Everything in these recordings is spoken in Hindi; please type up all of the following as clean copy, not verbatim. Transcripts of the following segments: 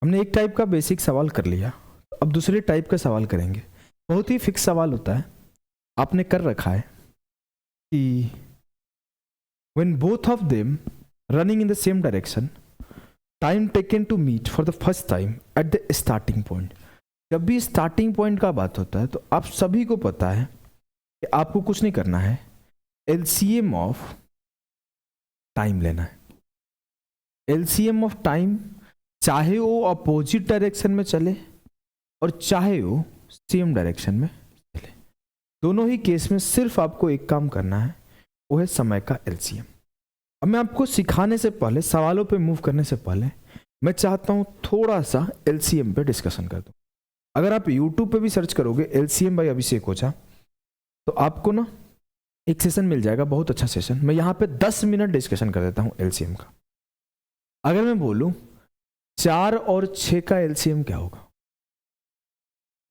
हमने एक टाइप का बेसिक सवाल कर लिया, अब दूसरे टाइप का सवाल करेंगे। बहुत ही फिक्स सवाल होता है, आपने कर रखा है कि when both of them running in the same direction, time taken to meet for the first time at the starting point। जब भी स्टार्टिंग पॉइंट का बात होता है तो आप सभी को पता है कि आपको कुछ नहीं करना है, एलसीएम ऑफ टाइम लेना है। एलसीएम ऑफ टाइम, चाहे वो अपोजिट डायरेक्शन में चले और चाहे वो सेम डायरेक्शन में चले, दोनों ही केस में सिर्फ आपको एक काम करना है, वो है समय का एलसीएम। अब मैं आपको सिखाने से पहले, सवालों पे मूव करने से पहले, मैं चाहता हूं थोड़ा सा एलसीएम पे डिस्कशन कर दूं। अगर आप YouTube पे भी सर्च करोगे एलसीएम बाय अभिषेक ओझा, तो आपको ना एक सेशन मिल जाएगा, बहुत अच्छा सेशन। मैं यहाँ पे 10 मिनट डिस्कशन कर देता हूँ एलसीएम का। अगर मैं बोलूँ 4 और 6 का एलसीएम क्या होगा,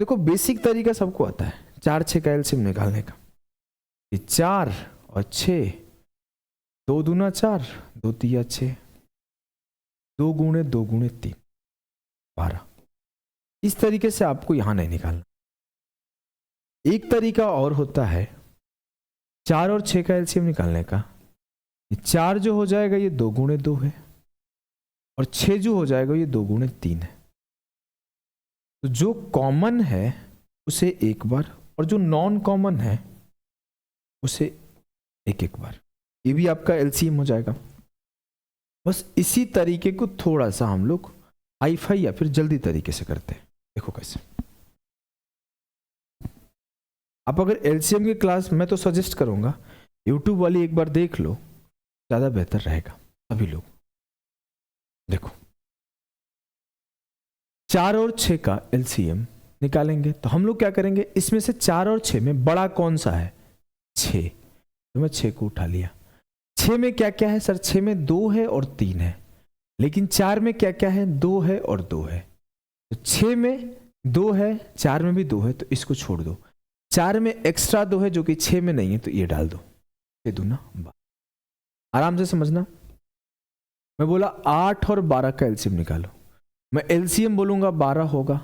देखो बेसिक तरीका सबको आता है 4 6 का एलसीएम निकालने का। 4 और 6, 2 दूना 4, 2 तिया 6, 2 गुणे 2 गुणे 3, 12। इस तरीके से आपको यहां नहीं निकालना। एक तरीका और होता है 4 और 6 का एलसीएम निकालने का। 4 जो हो जाएगा ये 2 गुणे 2 है, और 6 जो हो जाएगा ये 2 गुणे 3 है। तो जो कॉमन है उसे एक बार, और जो नॉन कॉमन है उसे एक एक बार, ये भी आपका एलसीएम हो जाएगा। बस इसी तरीके को थोड़ा सा हम लोग हाई-फाई या फिर जल्दी तरीके से करते हैं। देखो कैसे। आप अगर एलसीएम की क्लास, मैं तो सजेस्ट करूंगा यूट्यूब वाली एक बार देख लो, ज्यादा बेहतर रहेगा सभी लोग। देखो 4 और 6 का एलसीएम निकालेंगे तो हम लोग क्या करेंगे, इसमें से 4 और 6 में बड़ा कौन सा है, 6। तो मैं 6 को उठा लिया। 6 में क्या क्या है सर, 6 में 2 है और 3 है, लेकिन 4 में क्या क्या है, 2 है और 2 है। तो 6 में 2 है, 4 में भी 2 है, तो इसको छोड़ दो। 4 में एक्स्ट्रा 2 है जो कि 6 में नहीं है, तो ये डाल दो। 6 दूना 12। आराम से समझना। मैं बोला 8 और 12 का एलसीएम निकालो। मैं एलसीएम बोलूंगा 12 होगा।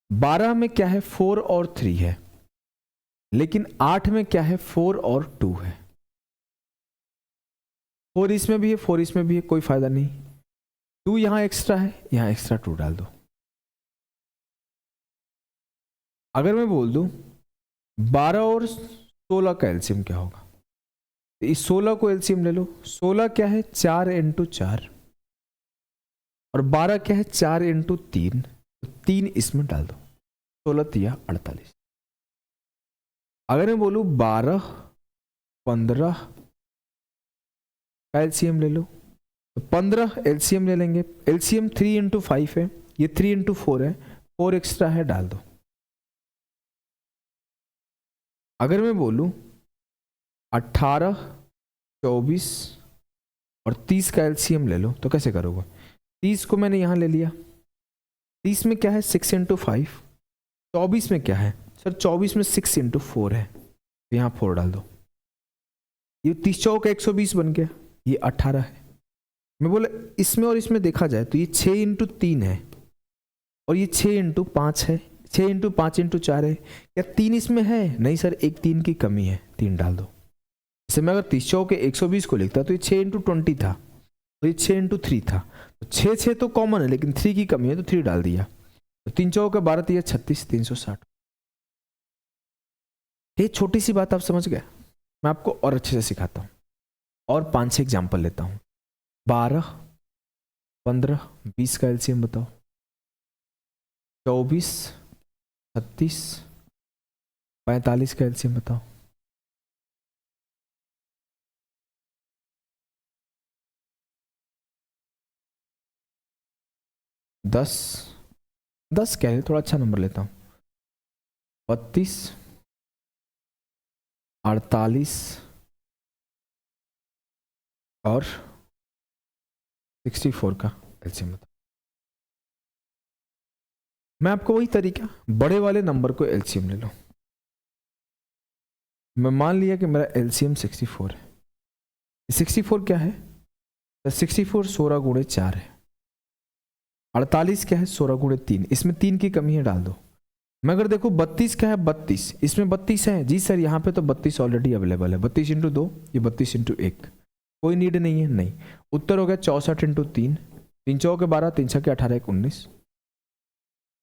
12 में क्या है, 4 और 3 है, लेकिन 8 में क्या है, 4 और 2 है। 4 इसमें भी है, 4 इसमें भी है, कोई फायदा नहीं। 2 यहां एक्स्ट्रा है, यहां एक्स्ट्रा 2 डाल दो। अगर मैं बोल दूं 12 और 16 का एलसीएम क्या होगा, तो इस 16 को एलसीएम ले लो। 16 क्या है, 4 इंटू 4, और 12 क्या है, 4 इंटू 3, तो 3 इसमें डाल दो। 16 तिया 48। अगर मैं बोलूं 12 15 का एलसीएम ले लो, तो 15 एलसीएम ले लेंगे। एलसीएम 3 इंटू 5 है, ये 3 इंटू 4 है, 4 एक्स्ट्रा है, डाल दो। अगर मैं बोलूं 18 24 और 30 का एलसीएम ले लो, तो कैसे करोगे। 30 को मैंने यहां ले लिया। 30 में क्या है, 6 इंटू 5। 24 में क्या है सर, 24 में 6 इंटू 4 है, तो यहां 4 डाल दो। ये 30 चौक 120 बन गया, ये 18 है। मैं बोला इसमें और इसमें देखा जाए तो ये 6 इंटू 3 है, और ये 6 इंटू 5 है, 6 इंटू 5 इंटू 4 है। क्या 3 इसमें है, नहीं सर, एक 3 की कमी है, 3 डाल दो। जैसे मैं अगर 30 चौक 120 को लिखता तो ये 6 इंटू 20 था, तो ये 6 इंटू 3 था। तो 6 6 तो कॉमन है, लेकिन 3 की कमी है, तो 3 डाल दिया। तो 3 चौक 12 तिया 36, 360। ये छोटी सी बात आप समझ गए। मैं आपको और अच्छे से सिखाता हूँ, और 5-6 एग्जाम्पल लेता हूँ। 12 15 20 का एलसीएम बताओ। 24 36 45 का एलसीएम बताओ। दस क्या है, थोड़ा अच्छा नंबर लेता हूँ। 32 48 और 64 का एलसीएम बताओ। मैं आपको वही तरीका, बड़े वाले नंबर को एलसीएम ले लो। मैं मान लिया कि मेरा एलसीएम 64 है। 64 क्या है, 64 16 गुणे 4 है, 48 क्या है 16 गुणे 3, इसमें 3 की कमी है डाल दो। मैं अगर देखो 32 क्या है 32, इसमें 32 है जी सर, यहाँ पे तो 32 ऑलरेडी अवेलेबल है। 32 इंटू 2, ये 32 इंटू 1, कोई नीड नहीं है, नहीं। उत्तर हो गया 64 इंटू 3, 3 चौके 12, 3 छक्के 18 1 19,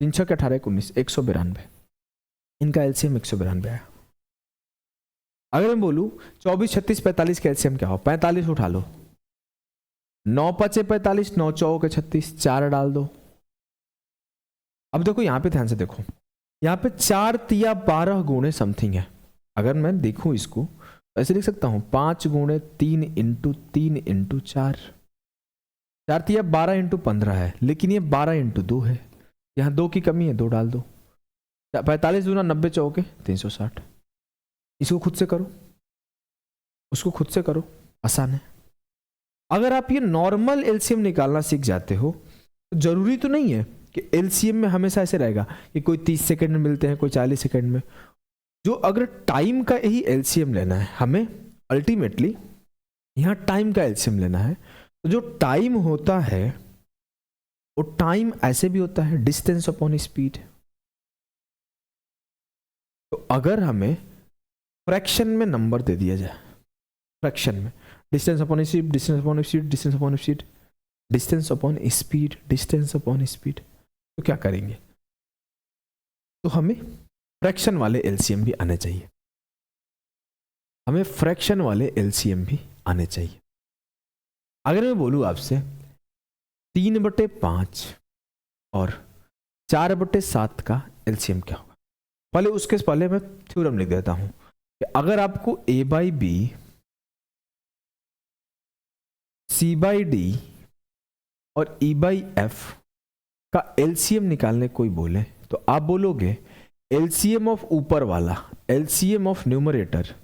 3 छक्के 18 1 19, 192। इनका एलसीएम 192 आया। अगर मैं बोलूं 24 36 45 का एलसीएम क्या हो, 45 उठा लो, 9 5 45, 9 चौके 36, 4 डाल दो। अब देखो यहां पे ध्यान से देखो, यहाँ पे 4 तिया 12 गुणे समथिंग है। अगर मैं देखूं इसको तो ऐसे लिख सकता हूं 5 गुणे 3 इंटू 3 इंटू 4, 4 तिया 12 इंटू 15 है, लेकिन ये 12 इंटू 2 है, यहाँ 2 की कमी है, 2 डाल दो। 45 दूना 90 चौके 360। इसको खुद से करो, उसको खुद से करो, आसान है। अगर आप ये नॉर्मल एलसीएम निकालना सीख जाते हो तो जरूरी तो नहीं है कि एलसीएम में हमेशा ऐसे रहेगा कि कोई 30 सेकंड में मिलते हैं, कोई 40 सेकंड में। जो अगर टाइम का ही एलसीएम लेना है हमें, अल्टीमेटली यहाँ टाइम का एलसीएम लेना है, तो जो टाइम होता है वो टाइम ऐसे भी होता है डिस्टेंस अपॉन स्पीड। तो अगर हमें फ्रैक्शन में नंबर दे दिया जाए, फ्रैक्शन में distance upon speed, distance upon speed, distance upon speed, distance upon speed, distance upon speed, तो क्या करेंगे? तो हमें फ्रैक्शन वाले एलसीएम भी आने चाहिए, हमें फ्रैक्शन वाले एलसीएम भी आने चाहिए। अगर मैं बोलूं आपसे 3/5 और 4/7 का एलसीएम क्या होगा, पहले उसके पहले मैं थ्योरम लिख देता हूं कि अगर आपको a/b c/d और e/f का एलसीएम निकालने कोई बोले तो आप बोलोगे एलसीएम ऑफ ऊपर वाला, LCM of numerator,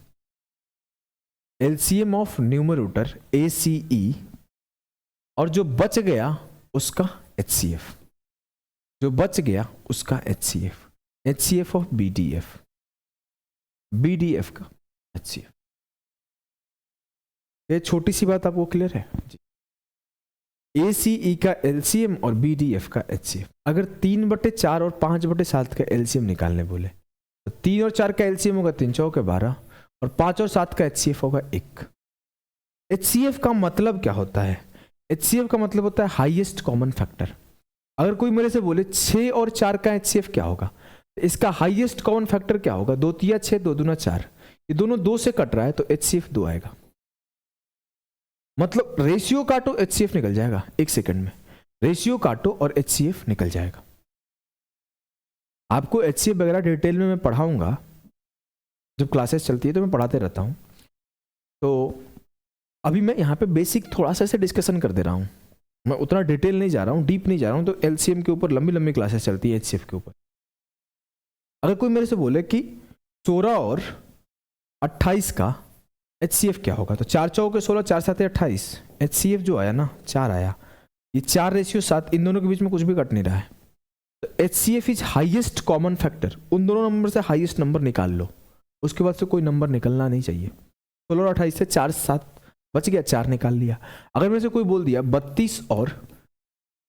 LCM of numerator ACE, और जो बच गया उसका HCF, जो बच गया उसका HCF, HCF of BDF, BDF का HCF। ये छोटी सी बात आपको क्लियर है जी? ACE का LCM और BDF का HCF। अगर 3/4 और 5/7 का LCM निकालने बोले तो 3 और 4 का LCM होगा 3 चौके 12 और 5 और 7 का HCF होगा 1। HCF का मतलब क्या होता है? HCF का मतलब होता है हाईएस्ट कॉमन फैक्टर। अगर कोई मेरे से बोले 6 और 4 का HCF क्या होगा, इसका हाईएस्ट कॉमन फैक्टर क्या होगा? 2 तिया 6, 2 दूना 4, ये दोनों 2 से कट रहा है तो HCF 2 आएगा। मतलब रेशियो काटो HCF निकल जाएगा 1 सेकंड में, रेशियो काटो और HCF निकल जाएगा। आपको HCF वगैरह डिटेल में मैं पढ़ाऊंगा, जब क्लासेस चलती है तो मैं पढ़ाते रहता हूं। तो अभी मैं यहाँ पे बेसिक थोड़ा सा ऐसे डिस्कशन कर दे रहा हूँ, मैं उतना डिटेल नहीं जा रहा हूँ, डीप नहीं जा रहा हूँ। तो LCM के ऊपर लंबी लंबी क्लासेस चलती है HCF के ऊपर। अगर कोई मेरे से बोले कि 16 और 28 का HCF क्या होगा, तो 4 चौके 16, 4 7 28, HCF जो आया ना 4 आया, ये 4:7, इन दोनों के बीच में कुछ भी कट नहीं रहा है। तो HCF is highest common factor. उन दोनों नंबर से हाईएस्ट नंबर निकाल लो, उसके बाद से कोई नंबर निकलना नहीं चाहिए। 16 और 28 से 4 7 बच गया, 4 निकाल लिया। अगर मेरे से कोई बोल दिया 32 और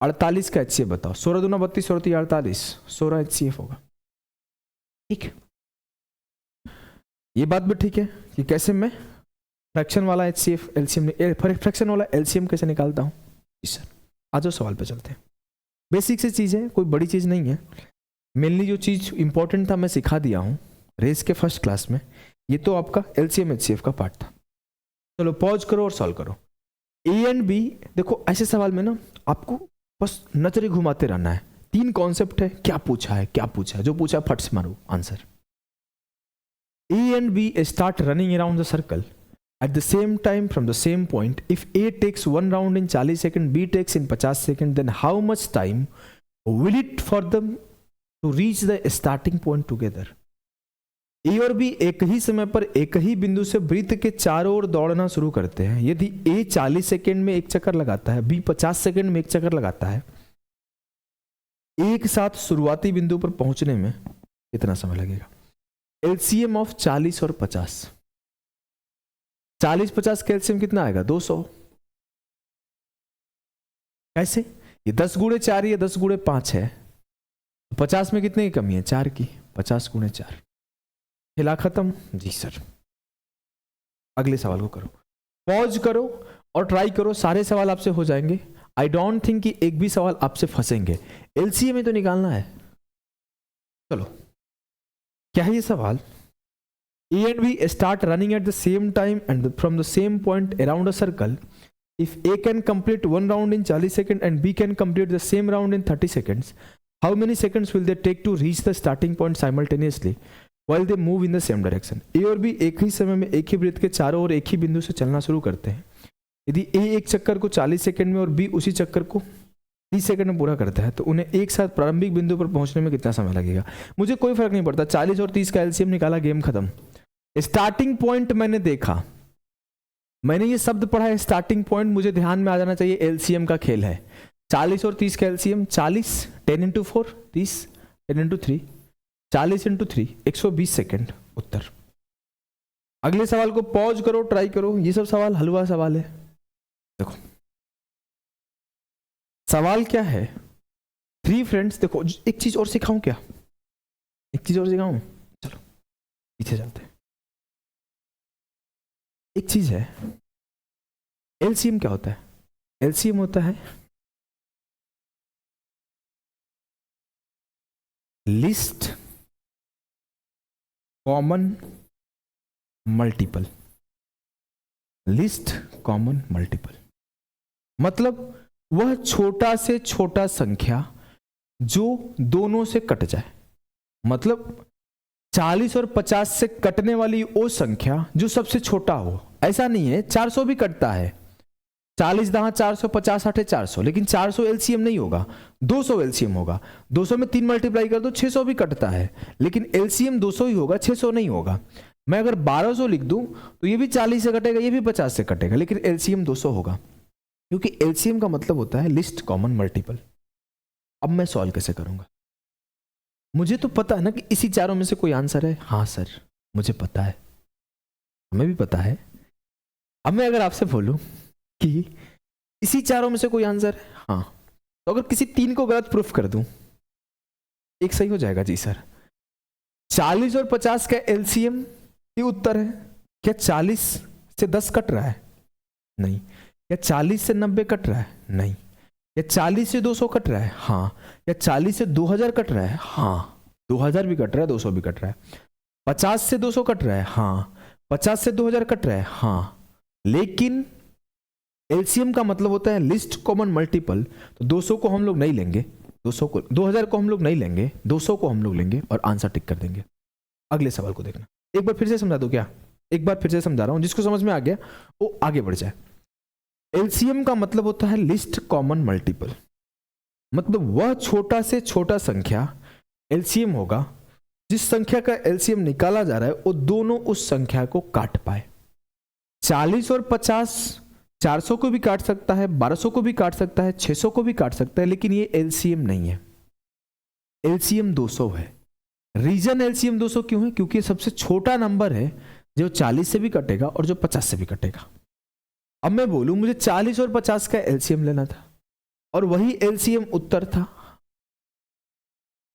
48 का HCF बताओ, 16 दूना 32, 16 3 48, 16 HCF होगा। ठीक, ये बात भी ठीक है कि कैसे मैं फ्रैक्शन वाला HCF LCM, फ्रैक्शन वाला LCM कैसे निकालता हूं। जी सर, आ जाओ सवाल पे चलते हैं। बेसिक से चीज़ है, कोई बड़ी चीज़ नहीं है। मेनली जो चीज़ इंपॉर्टेंट था मैं सिखा दिया हूँ रेस के फर्स्ट क्लास में। ये तो आपका LCM HCF का पार्ट था। चलो पॉज करो और सॉल्व करो। A एंड B, देखो ऐसे सवाल में ना आपको बस नजरें घुमाते रहना है। 3 कॉन्सेप्ट है, क्या पूछा है, क्या पूछा है, जो पूछा फट से मारो answer. A and B start running around the circle at the same time from the same point. If A takes 1 round in 40 seconds, B takes in 50 seconds, then how much time will it for them to reach the starting point together? A और B एक ही समय पर एक ही बिंदु से वृत्त के चारों ओर दौड़ना शुरू करते हैं। यदि A 40 सेकंड में एक चक्कर लगाता है, B 50 सेकंड में एक चक्कर लगाता है, एक साथ शुरुआती बिंदु पर पहुंचने में कितना समय लगेगा? LCM ऑफ 40 और 50, 40 50 का LCM कितना आएगा? 200। कैसे? ये 10 गुणे 4 या 10 गुणे 5 है, 50 में कितने की कमी है? 4 की। 50 गुणे 4। हिला खत्म जी सर। अगले सवाल को करो, पॉज करो और ट्राई करो, सारे सवाल आपसे हो जाएंगे। आई डोंट थिंक कि एक भी सवाल आपसे फंसेंगे। एलसीएम में तो निकालना है। चलो, क्या है ये सवाल? A and B start running at the same time and from the same point around a circle. If A can complete one round in 40 seconds and B can complete the same round in 30 seconds, how many seconds will they take to reach the starting point simultaneously while they move in the same direction? A और B एक ही समय में एक ही वृत्त के चारों ओर एक ही बिंदु से चलना शुरू करते हैं। यदि A एक चक्कर को 40 सेकंड में और B उसी चक्कर को 30 सेकंड में पूरा करता है तो उन्हें एक साथ प्रारंभिक बिंदु पर पहुंचने में कितना समय लगेगा? मुझे कोई फर्क नहीं पड़ता, 40 और 30 का एलसीएम निकाला, गेम खत्म। स्टार्टिंग पॉइंट मैंने देखा, मैंने ये शब्द पढ़ा है स्टार्टिंग पॉइंट, मुझे ध्यान में आ जाना चाहिए एलसीएम का खेल है। 40 और 30 का LCM 40 10 into 4 30 10 into 3 40 into 3 120 second उत्तर। अगले सवाल को पॉज करो, ट्राई करो। ये सब सवाल हलवा सवाल है। देखो सवाल क्या है, 3 फ्रेंड्स। देखो एक चीज और सिखाऊं क्या? एक चीज और सिखाऊं? चलो पीछे चलते हैं। एक चीज है, एलसीएम क्या होता है? एलसीएम होता है list common multiple. List common multiple मतलब वह छोटा से छोटा संख्या जो दोनों से कट जाए। मतलब 40 और 50 से कटने वाली वो संख्या जो सबसे छोटा हो। ऐसा नहीं है 400 भी कटता है, 40 दहा 400 50 8 400, लेकिन 400 एलसीएम नहीं होगा, 200 एलसीएम होगा। 200 में 3 मल्टीप्लाई कर दो 600 भी कटता है, लेकिन एलसीएम 200 ही होगा, 600 नहीं होगा। मैं अगर 1200 लिख दूं तो ये भी 40 से कटेगा, ये भी 50 से कटेगा, लेकिन एलसीएम 200 होगा, क्योंकि एलसीएम का मतलब होता है लिस्ट कॉमन मल्टीपल। अब मैं सॉल्व कैसे करूंगा? मुझे तो पता है ना कि इसी चारों में से कोई आंसर है। हाँ सर मुझे पता है, हमें भी पता है। अब मैं अगर आपसे बोलूं कि इसी चारों में से कोई आंसर है, हाँ, तो अगर किसी 3 को गलत प्रूफ कर दूं, एक सही हो जाएगा। जी सर 40 और 50 का एलसीएम ये उत्तर है। क्या 40 से 10 कट रहा है? नहीं। क्या 40 से 90 कट रहा है? नहीं। क्या 40 से 200 कट रहा है? हाँ। क्या 40 से 2000 कट रहा है? हाँ 2000 भी कट रहा है, 200 भी कट रहा है। 50 से 200 कट रहा है? हाँ। 50 से 2000 कट रहा है? हाँ। लेकिन एलसीएम का मतलब होता है लिस्ट कॉमन मल्टीपल। तो 200 को हम लोग नहीं लेंगे, 200 को 2000 को हम लोग नहीं लेंगे, 200 को हम लोग लेंगे और आंसर टिक कर देंगे। अगले सवाल को देखना। एक बार फिर से समझा दूं क्या? एक बार फिर से समझा रहा हूं, जिसको समझ में आ गया वो आगे बढ़ जाए। एलसीएम का मतलब होता है लिस्ट कॉमन मल्टीपल, मतलब वह छोटा से छोटा संख्या एलसीएम होगा जिस संख्या का एलसीएम निकाला जा रहा है वो दोनों उस संख्या को काट पाए। 40 और 50 400 को भी काट सकता है, 1200 को भी काट सकता है, 600 को भी काट सकता है, लेकिन ये एलसीएम नहीं है। एलसीएम 200 है। रीजन एलसीएम 200 क्यों है? क्योंकि सबसे छोटा नंबर है जो 40 से भी कटेगा और जो 50 से भी कटेगा। अब मैं बोलूं मुझे 40 और 50 का एलसीएम लेना था और वही एलसीएम उत्तर था।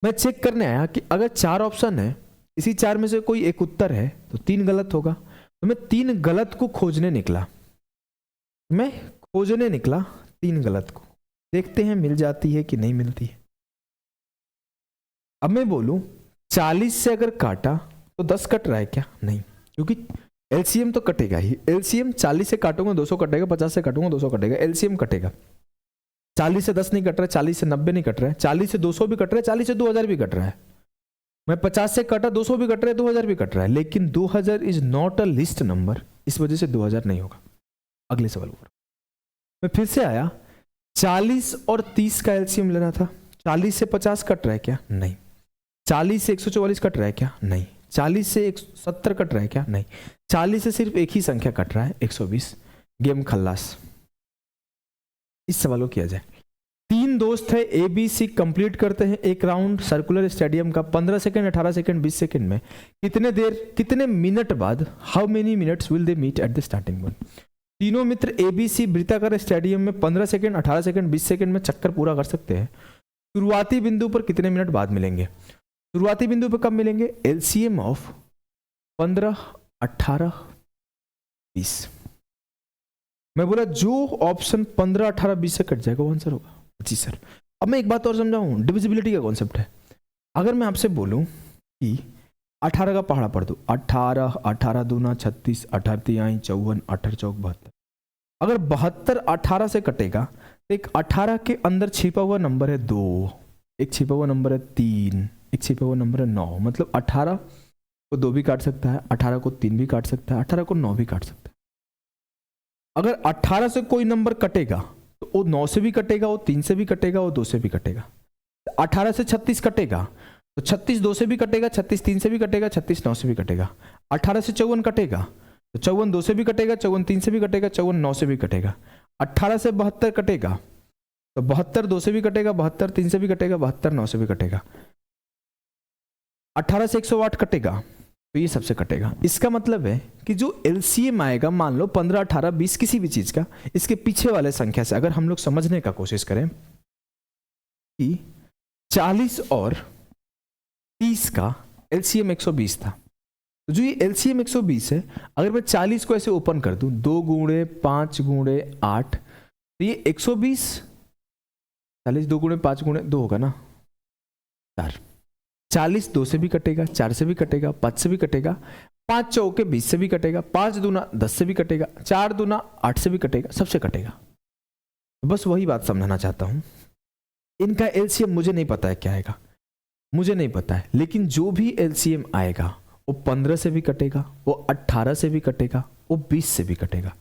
मैं चेक करने आया कि अगर 4 ऑप्शन है, इसी 4 में से कोई एक उत्तर है तो 3 गलत होगा। तो मैं 3 गलत को खोजने निकला, 3 गलत को। देखते हैं मिल जाती है कि नहीं मिलती है। अब मैं बोलूं 40 से अगर काटा तो 10 कट रहा है क्या? नहीं, क्योंकि एलसीएम तो कटेगा ही। एलसीएम 40 से काटूंगा 200 कटेगा, 50 से काटूंगा 200 कटेगा, एलसीएम कटेगा। 40 से 10 नहीं कट रहा है, 40 से 90 नहीं कट रहा है, 40 से 200 भी कट रहा है, 40 से 2000 भी कट रहा है। मैं 50 से काटा 200 भी कट रहा है, 2000 भी कट रहा है, लेकिन 2000 is not a list number, इस वजह से 2000 नहीं होगा। अगले सवाल पर मैं फिर से आया। 40 और 30 का एलसीएम लेना था। 40 से 50 कट रहा है क्या? नहीं। 40 से 144 कट रहा है क्या? नहीं। 40 से 170 कट रहा है क्या? नहीं। 40 से सिर्फ एक ही संख्या कट रहा है, 120। गेम खल्लास। इस सवाल को किया जाए। 3 दोस्त है ए बी सी, कंप्लीट करते हैं एक राउंड सर्कुलर स्टेडियम का 15 सेकंड 18 सेकंड 20 सेकंड में। कितने मिनट बाद, how many minutes will they meet at the starting point? तीनों मित्र ABC वृत्ताकार स्टेडियम में 15 सेकंड, 18 सेकंड, 20 सेकंड में चक्कर पूरा कर सकते हैं। शुरुआती बिंदु पर कितने मिनट बाद मिलेंगे? शुरुआती बिंदु पर कब मिलेंगे? LCM of 15, 18, 20। मैं बोला जो ऑप्शन 15, 18, 20 से कट जाएगा वो आंसर होगा। जी सर। अब मैं एक बात और समझाऊं, डिविजिबिलिटी का कॉन्सेप्ट है। अगर मैं आपसे बोलूं कि 18 का पहाड़ा पढ़ दो, 18, 18 दूना 36, 18 तिहाई 54, 18 चौक 72। अगर 72 18 से कटेगा तो एक 18 के अंदर छिपा हुआ नंबर है 2, एक छिपा हुआ नंबर है 3, एक छिपा हुआ नंबर है 9। मतलब 18 को 2 भी काट सकता है, 18 को 3 भी काट सकता है, 18 को 9 भी काट सकता है। अगर 18 से कोई नंबर कटेगा तो वो 9 से भी कटेगा, वो 3 से भी कटेगा, वो 2 से भी कटेगा। 18 से 36 कटेगा तो 36 2 से भी कटेगा, 36 3 से भी कटेगा, 36 9 से भी कटेगा। 18 से 54 कटेगा तो 54 2 से भी कटेगा, 54 3 से भी कटेगा, 54 9 से भी कटेगा। 18 से 72 कटेगा तो 72 2 से भी कटेगा, 72 3 से भी कटेगा, 72 9 से भी कटेगा। 18 से 108 कटेगा तो ये सबसे कटेगा। इसका मतलब है कि जो LCM आएगा, मान लो 15, 18, 20 किसी भी चीज का, इसके पीछे वाले संख्या से अगर हम लोग समझने का कोशिश करें कि 40 और 30 का LCM 120 था, तो जो ये LCM 120 है, अगर मैं 40 को ऐसे ओपन कर दूं 2 गुणे 5 गुणे 8 तो ये 120, 40 2 गुणे 5 गुणे 2 होगा ना 4। 40 2 से भी कटेगा, 4 से भी कटेगा, 5 से भी कटेगा, 5 चौके 20 से भी कटेगा, 5 दूना 10 से भी कटेगा, 4 दूना 8 से भी कटेगा, सबसे कटेगा। बस वही बात समझाना चाहता हूं। इनका LCM मुझे नहीं पता है क्या आएगा, मुझे नहीं पता है, लेकिन जो भी LCM आएगा वो 15 से भी कटेगा, वो 18 से भी कटेगा, वो 20 से भी कटेगा।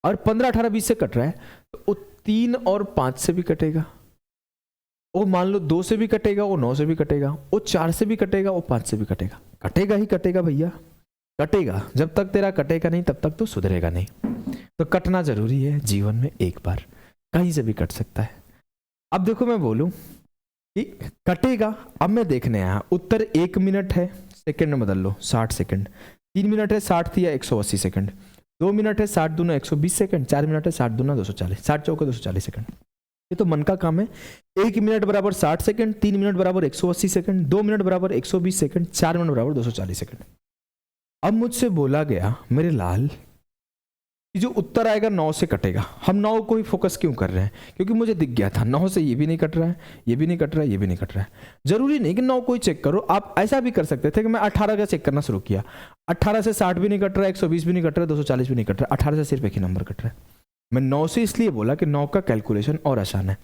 और 15 18 20 से कट रहा है तो वो 3 और 5 से भी कटेगा, वो मान लो 2 से भी कटेगा, वो 9 से भी कटेगा, वो 4 से भी कटेगा, वो 5 से भी कटेगा। कटेगा ही कटेगा भैया, कटेगा। जब तक तेरा कटेगा नहीं तब तक तो सुधरेगा नहीं। तो कटना जरूरी है जीवन में, एक बार कहीं से भी कट सकता है। अब देखो मैं बोलूं कि कटेगा, अब मैं देखने आया, उत्तर 1 मिनट है, सेकंड में बदल लो 60 सेकंड, 3 मिनट है 60 या 180 सेकंड, 2 मिनट है 60 दूना 120 सेकंड, 4 मिनट है 60 दूना 240, 60 चौके 240 सेकंड। ये तो मन का काम है। 1 मिनट बराबर 60 सेकंड, 3 मिनट बराबर 180 सेकंड, 2 मिनट बराबर 120 सेकंड, 4 मिनट बराबर 240 सेकंड। अब मुझसे बोला गया मेरे लाल कि जो उत्तर आएगा 9 से कटेगा। हम 9 को ही फोकस क्यों कर रहे हैं? क्योंकि मुझे दिख गया था 9 से ये भी नहीं कट रहा है, ये भी नहीं कट रहा है, ये भी नहीं कट रहा है। जरूरी नहीं कि 9 को ही चेक करो, आप ऐसा भी कर सकते थे कि मैं 18 का चेक करना शुरू किया, 18 से 60 भी नहीं कट रहा है, 120 भी नहीं कट रहा है, 240 भी नहीं कट रहा है, 18 से सिर्फ एक ही नंबर कट रहा है। मैं 9 से इसलिए बोला कि 9 का कैलकुलेशन और आसान है।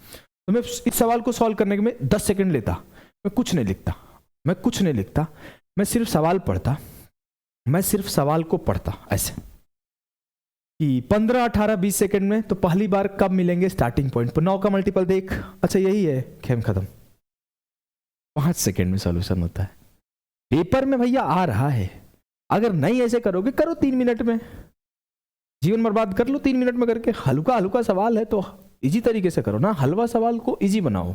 तो मैं इस सवाल को सॉल्व करने के में 10 सेकंड लेता, मैं कुछ नहीं लिखता, मैं कुछ नहीं लिखता, मैं सिर्फ सवाल पढ़ता, मैं सिर्फ सवाल को पढ़ता ऐसे कि 15 18 20 सेकंड में तो पहली बार कब मिलेंगे स्टार्टिंग पॉइंट पर। 9 का मल्टीपल देख, अच्छा यही है, खेम खत्म। 5 सेकंड में सॉल्यूशन होता है। पेपर में भैया आ रहा है। अगर नहीं ऐसे करोगे, करो 3 मिनट में, जीवन बर्बाद कर लो 3 मिनट में करके। हल्का हल्का सवाल है तो इजी तरीके से करो ना, हलवा सवाल को इजी बनाओ,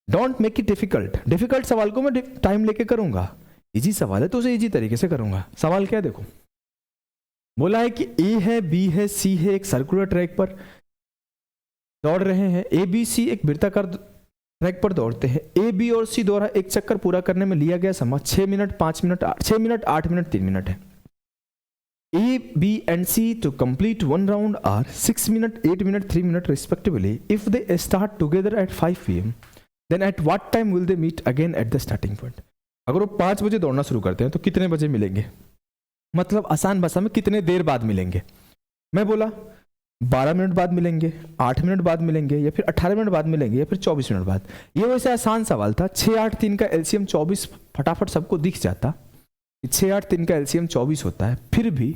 don't make it difficult. Difficult सवाल को मैं टाइम लेके करूंगा, इजी सवाल है तो उसे इजी तरीके से करूंगा। सवाल क्या है देखो, बोला है कि ए है, बी है, सी है, एक सर्कुलर ट्रैक पर दौड़ रहे हैं। ए बी सी एक वृत्ताकार ट्रैक पर दौड़ते हैं। ए बी और सी द्वारा एक चक्कर पूरा करने में लिया गया समय 6 minute 5 minute 6 minute 8 minute 3 minute है। A, B and C to complete one round are 6 minutes, 8 minutes, 3 minutes respectively. If they start together at 5 p.m, then at what time will they meet again at the starting point? अगर वो 5 बजे दौड़ना शुरू करते हैं तो कितने बजे मिलेंगे? मतलब आसान भाषा में कितने देर बाद मिलेंगे? मैं बोला 12 मिनट बाद मिलेंगे, 8 मिनट बाद मिलेंगे, या फिर 18 मिनट बाद मिलेंगे, या फिर 24 मिनट बाद। ये वैसे आसान सवाल था। 6 8 3 का LCM 24 फटाफट सबको दिख जाता। 6 8 3 का LCM 24 होता है। फिर भी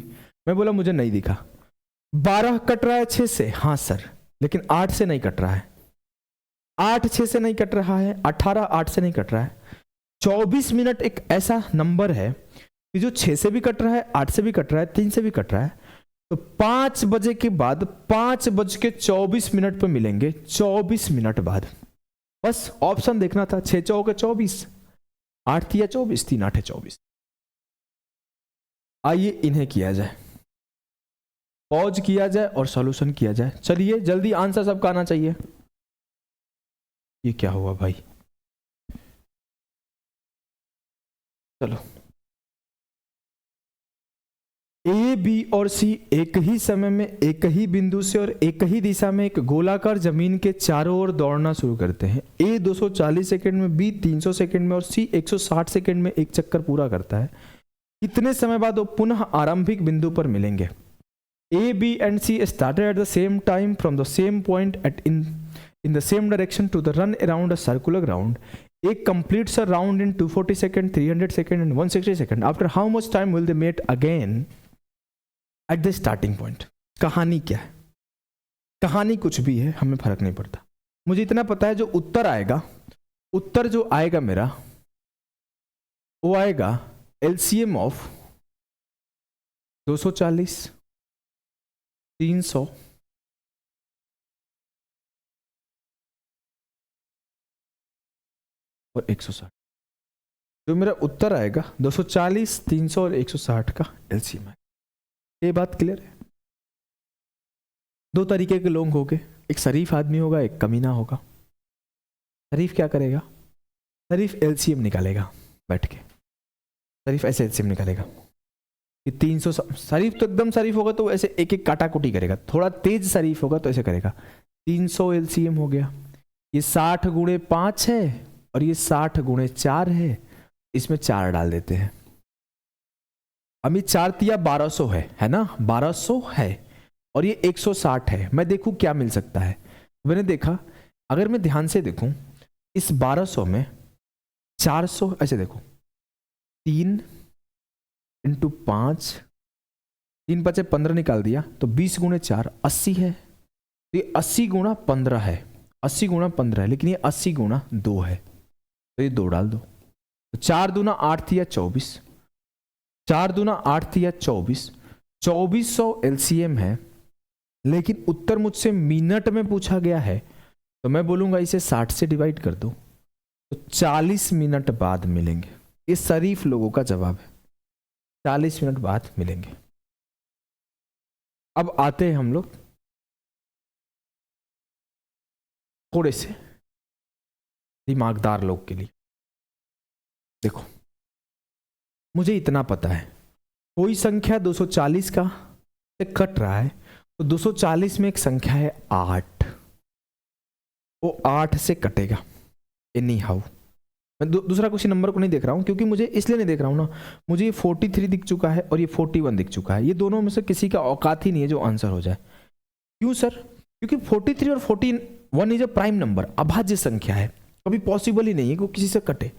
मैं बोला मुझे नहीं दिखा। 12 कट रहा है 6 से, हाँ सर, लेकिन 8 से नहीं कट रहा है। 8 6 से नहीं कट रहा है, 18 8 से नहीं कट रहा है। 24 मिनट एक ऐसा नंबर है कि जो 6 से भी कट रहा है, 8 से भी कट रहा है, 3 से भी कट रहा है। तो 5 बजे के बाद 5:24 पर मिलेंगे, 24 मिनट बाद। बस ऑप्शन देखना था, 6 चौके 24, 8 तिया 24, 3 8 24। आइए इन्हें किया जाए। पॉज किया जाए और सॉल्यूशन किया जाए। चलिए जल्दी आंसर सबका आना चाहिए। ये क्या हुआ भाई, चलो ए बी और सी एक ही समय में एक ही बिंदु से और एक ही दिशा में एक गोलाकार जमीन के चारों ओर दौड़ना शुरू करते हैं। ए 240 सेकंड में, बी 300 सेकंड में और सी 160 सेकंड में एक चक्कर पूरा करता है। कितने समय बाद वो पुनः आरंभिक बिंदु पर मिलेंगे? A B and C started at the same time from the same point at in the same direction to the run around a circular ground. A completes a round in 240 seconds, 300 seconds and 160 seconds. After how much time will they meet again at the starting point? कहानी क्या है? कहानी कुछ भी है, हमें फर्क नहीं पड़ता। मुझे इतना पता है जो उत्तर आएगा, उत्तर जो आएगा मेरा, वो आएगा LCM ऑफ 240, 300 और 160। जो मेरा उत्तर आएगा 240, 300 और 160 का एलसीएम है। ये बात क्लियर है? दो तरीके के लोग होंगे, एक शरीफ आदमी होगा, एक कमीना होगा। शरीफ क्या करेगा? शरीफ एलसीएम निकालेगा बैठ के। शरीफ ऐसे एलसीएम निकालेगा कि 300। शरीफ तो एकदम शरीफ होगा तो ऐसे एक एक काटाकुटी करेगा। थोड़ा तेज शरीफ होगा तो ऐसे करेगा। 300 एलसीएम हो गया, ये 60 गुणे 5 है और ये 60 गुणे 4 है, इसमें 4 डाल देते हैं। अभी 4 तिया 1200 है ना, 1200 है और ये 160 है। मैं देखूं क्या मिल सकता है। मैंने देखा, अगर मैं ध्यान से देखूं इस 1200 में 400, ऐसे देखो 3 × 5, 3 × 5 15 निकाल दिया तो 20 गुणे 4 80 है। तो ये 80 गुणा 15 है, 80 गुणा 15 है, लेकिन ये 80 गुणा 2 है तो ये 2 डाल दो। तो 4 दूना 8 थिया 24, 4 दूना 8 थिया 24, 2400 एलसीएम है। लेकिन उत्तर मुझसे मिनट में पूछा गया है तो मैं बोलूंगा इसे 60 से डिवाइड कर दो तो 40 मिनट बाद मिलेंगे। ये शरीफ लोगों का जवाब है, 40 मिनट बाद मिलेंगे। अब आते हैं हम लोग थोड़े से दिमागदार लोग के लिए। देखो मुझे इतना पता है, कोई संख्या 240 का से कट रहा है तो 240 में एक संख्या है 8, वो 8 से कटेगा एनी हाउ। मैं दूसरा कुछ नंबर को नहीं देख रहा हूं, क्योंकि मुझे इसलिए नहीं देख रहा हूं ना, मुझे ये 43 दिख चुका है और ये 41 दिख चुका है। ये दोनों में से किसी का औकात ही नहीं है जो आंसर हो जाए। क्यों सर? क्योंकि 43 और 41 इज अ प्राइम नंबर, अभाज्य संख्या है, कभी पॉसिबल ही नहीं है कि वो किसी से कटे।